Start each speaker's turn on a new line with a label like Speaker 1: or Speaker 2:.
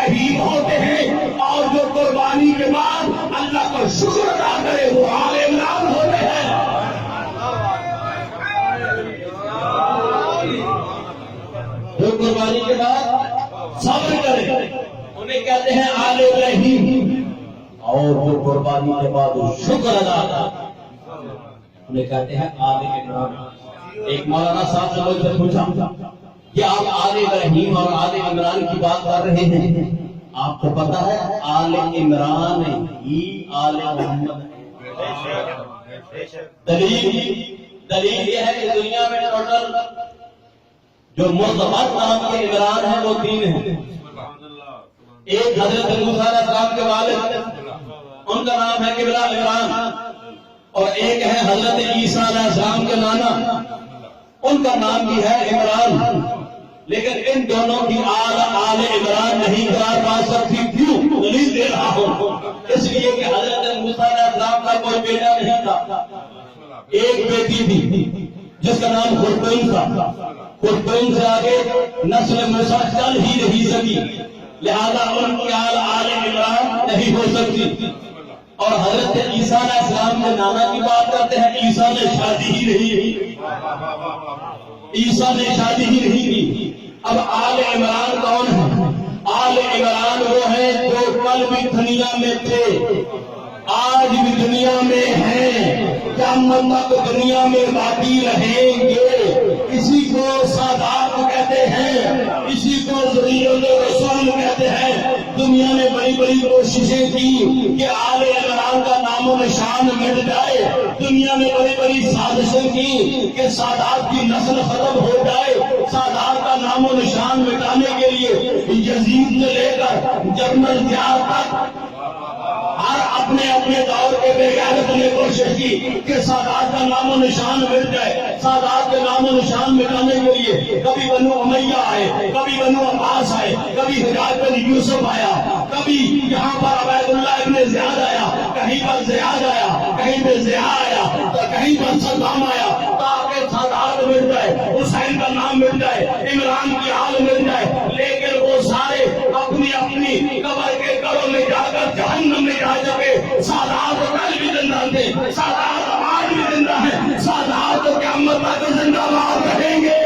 Speaker 1: ابراہیم ہوتے ہیں، اور جو قربانی کے بعد اللہ کا شکر ادا کرے وہ آل عمران ہوتے ہیں۔ جو قربانی کے بعد صبر کرے انہیں کہتے ہیں آل ابراہیم، اور جو قربانی کے بعد وہ شکر ادا کرے انہیں کہتے ہیں آل عمران۔ ایک مولانا صاحب نے مجھ سے پوچھا کہ آپ آل ابراہیم اور آل عمران کی بات کر رہے ہیں، آپ کو پتا ہے آل عمران ہی آل محمد ہے۔ دلیل یہ ہے کہ دنیا میں ٹوٹل جو مضبوط نام کے عمران ہیں وہ 3 ہیں۔ ایک حضرت موسیٰ علیہ السلام کے والد، ان کا نام ہے قبلہ عمران، اور ایک ہے حضرت عیسیٰ علیہ السلام کے نانا، ان کا نام بھی ہے عمران، لیکن ان دونوں کی آل عمران نہیں قرار پا سکتی۔ کیوں؟ دلیل دے رہا ہوں، اس لیے کہ حضرت موسیٰ علیہ السلام کا کوئی بیٹا نہیں تھا، ایک بیٹی تھی جس کا نام خرطوم تھا۔ خرطوم سے آگے نسل موسیٰ چل ہی نہیں سکی، لہذا ان کی آل عمران نہیں ہو سکتی۔ اور حضرت عیسیٰ علیہ السلام کے نانا کی بات کرتے ہیں، عیسیٰ نے شادی ہی نہیں کی، عیسیٰ نے شادی ہی نہیں کی۔ اب آل عمران کون ہے؟ آل عمران وہ ہیں جو کل بھی دنیا میں تھے، آج بھی دنیا میں ہیں، قیامت تک دنیا میں باقی رہیں گے۔ اسی کو سادات کہتے ہیں، اسی کو ذریعۃ رسول کہتے ہیں۔ دنیا نے بڑی بڑی کوششیں کی کہ آل عمران کا نام و نشان مٹ جائے، دنیا نے بڑی بڑی سازشیں کی کہ سادات کی نسل ختم ہو جائے۔ سادات کا نام و نشان مٹانے کے لیے یزید سے لے کر جنرل ضیاء تک ہر اپنے دور کے بے غیرت نے کوشش کی کہ سادات کا نام و نشان مٹ جائے۔ سادات کے نام و نشان مٹانے کے لیے کبھی بنو امیہ آئے، کبھی بنو عباس آئے، کبھی حجاج بن یوسف آیا، کبھی یہاں پر عبید اللہ ابن زیاد آیا، کہیں پر زیاد آیا، کہیں پہ ضیاء آیا، تو کہیں پر صدام آیا، تاکہ سادات مل جائے، حسین کا نام مل جائے، عمران کی حال مل جائے۔ لیکن وہ سارے اپنی اپنی قبر کے گڑھوں میں جا کر جہنم میں جا چکے۔ سادات کل بھی زندہ تھے، سادات آج بھی زندہ ہیں، سادات قیامت تک زندہ باد رہیں گے۔